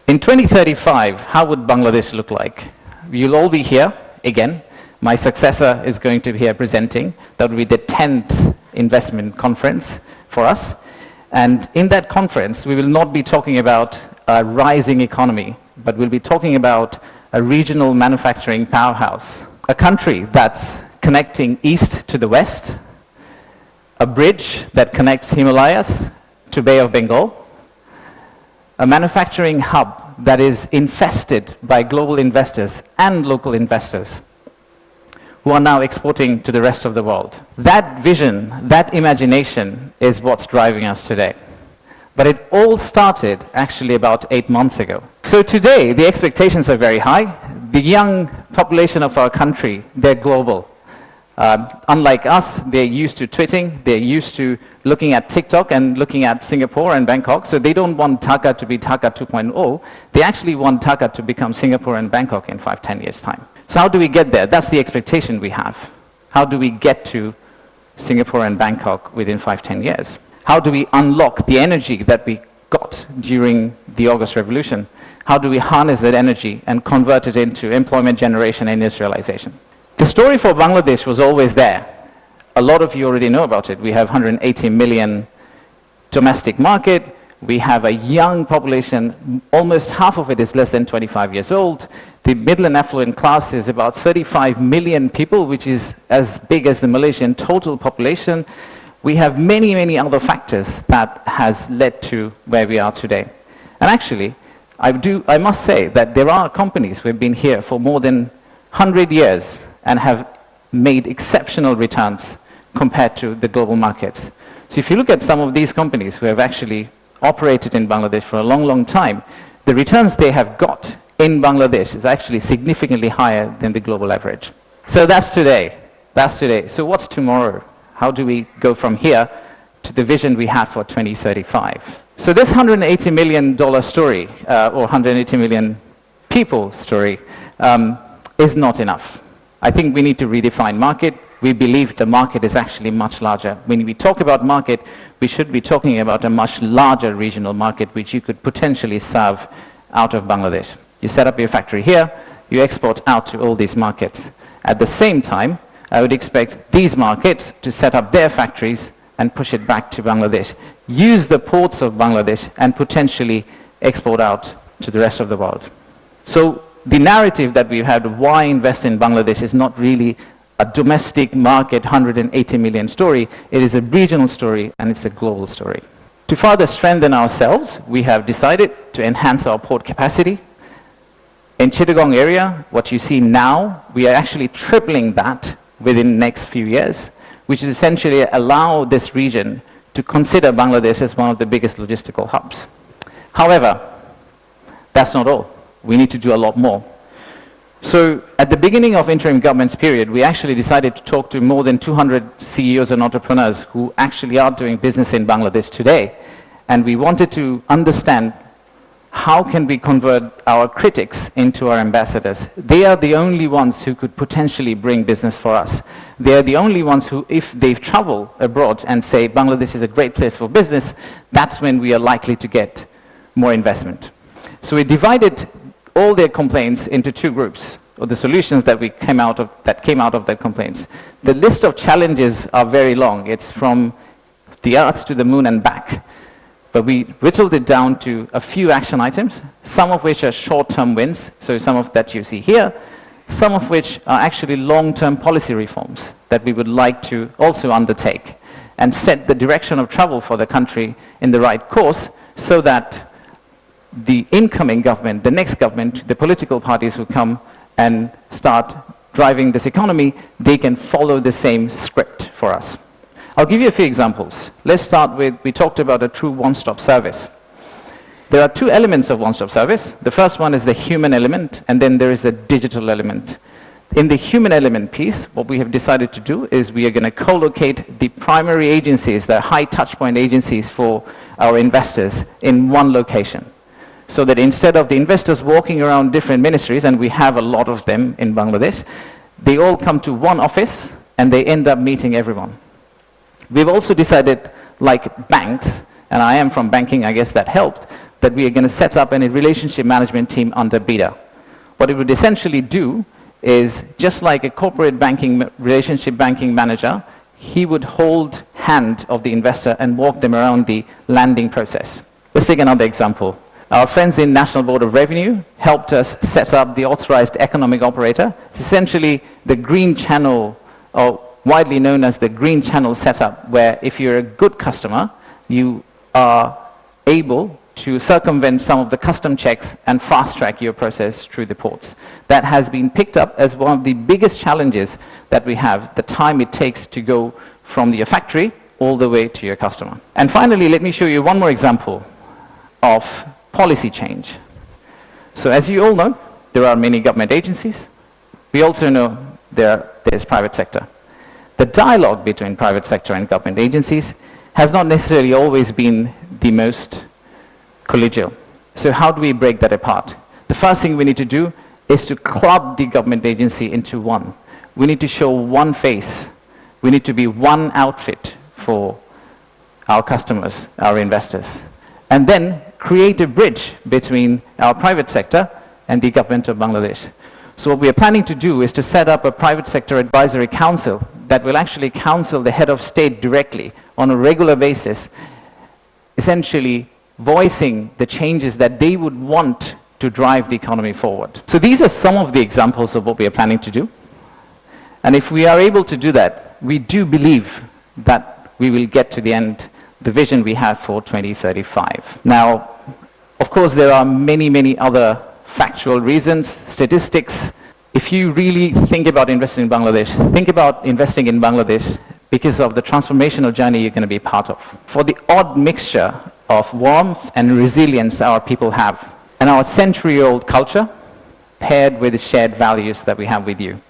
In 2035, how would Bangladesh look like? You'll all be here again. My successor is going to be here presenting. That will be the 10th investment conference for us. And in that conference, we will not be talking about a rising economy, but we'll be talking about a regional manufacturing powerhouse, a country that's connecting east to the west, a bridge that connects Himalayas to Bay of Bengal, a manufacturing hub that is infested by global investors and local investors who are now exporting to the rest of the world. That vision, that imagination is what's driving us today. But it all started actually about 8 months ago. So today, the expectations are very high. The young population of our country, they're global. Unlike us, they're used to tweeting, they're used to looking at TikTok and looking at Singapore and Bangkok, so they don't want Dhaka to be Dhaka 2.0, they actually want Dhaka to become Singapore and Bangkok in 5-10 years' time. So how do we get there? That's the expectation we have. How do we get to Singapore and Bangkok within 5-10 years? How do we unlock the energy that we got during the August Revolution? How do we harness that energy and convert it into employment generation and industrialization? The story for Bangladesh was always there. A lot of you already know about it. We have 180 million domestic market. We have a young population. Almost half of it is less than 25 years old. The middle and affluent class is about 35 million people, which is as big as the Malaysian total population. We have many, many other factors that has led to where we are today. And actually, I must say that there are companies who have been here for more than 100 years and have made exceptional returns compared to the global markets. So if you look at some of these companies who have actually operated in Bangladesh for a long, long time, the returns they have got in Bangladesh is actually significantly higher than the global average. So that's today. That's today. So what's tomorrow? How do we go from here to the vision we have for 2035? So this $180 million story, or 180 million people story, is not enough. I think we need to redefine market. We believe the market is actually much larger. When we talk about market, we should be talking about a much larger regional market which you could potentially serve out of Bangladesh. You set up your factory here, you export out to all these markets. At the same time, I would expect these markets to set up their factories and push it back to Bangladesh. Use the ports of Bangladesh and potentially export out to the rest of the world. So the narrative that we've had of why invest in Bangladesh is not really a domestic market 180 million story. It is a regional story and it's a global story. To further strengthen ourselves, we have decided to enhance our port capacity. In Chittagong area, what you see now, we are actually tripling that within the next few years, which is essentially allow this region to consider Bangladesh as one of the biggest logistical hubs. However, that's not all. We need to do a lot more. So at the beginning of interim government's period, we actually decided to talk to more than 200 CEOs and entrepreneurs who actually are doing business in Bangladesh today. And we wanted to understand how can we convert our critics into our ambassadors. They are the only ones who could potentially bring business for us. They are the only ones who, if they travel abroad and say Bangladesh is a great place for business, that's when we are likely to get more investment. So we divided all their complaints into two groups, or the solutions that came out of their complaints. The list of challenges are very long. It's from the earth to the moon and back. But we whittled it down to a few action items, some of which are short-term wins, so some of that you see here, some of which are actually long-term policy reforms that we would like to also undertake and set the direction of travel for the country in the right course so that the incoming government, the next government, the political parties who come and start driving this economy, they can follow the same script for us. I'll give you a few examples. Let's start with, we talked about a true one-stop service. There are two elements of one-stop service. The first one is the human element, and then there is the digital element. In the human element piece, what we have decided to do is we are going to co-locate the primary agencies, the high touchpoint agencies for our investors in one location. So that instead of the investors walking around different ministries, and we have a lot of them in Bangladesh, they all come to one office and they end up meeting everyone. We've also decided, like banks, and I am from banking, I guess that helped, that we are going to set up a relationship management team under BIDA. What it would essentially do is, just like a corporate banking, relationship banking manager, he would hold hand of the investor and walk them around the landing process. Let's take another example. Our friends in National Board of Revenue helped us set up the authorized economic operator. It's essentially the green channel, or widely known as the green channel setup, where if you're a good customer, you are able to circumvent some of the custom checks and fast-track your process through the ports. That has been picked up as one of the biggest challenges that we have, the time it takes to go from your factory all the way to your customer. And finally, let me show you one more example of policy change. So as you all know, there are many government agencies. We also know there's private sector. The dialogue between private sector and government agencies has not necessarily always been the most collegial. So how do we break that apart? The first thing we need to do is to club the government agency into one. We need to show one face. We need to be one outfit for our customers, our investors. And then create a bridge between our private sector and the government of Bangladesh. So what we are planning to do is to set up a private sector advisory council that will actually counsel the head of state directly on a regular basis, essentially voicing the changes that they would want to drive the economy forward. So these are some of the examples of what we are planning to do. And if we are able to do that, we do believe that we will get to the end, the vision we have for 2035. Now, of course, there are many, many other factual reasons, statistics. If you really think about investing in Bangladesh, think about investing in Bangladesh because of the transformational journey you're going to be part of. For the odd mixture of warmth and resilience our people have, and our century-old culture paired with the shared values that we have with you.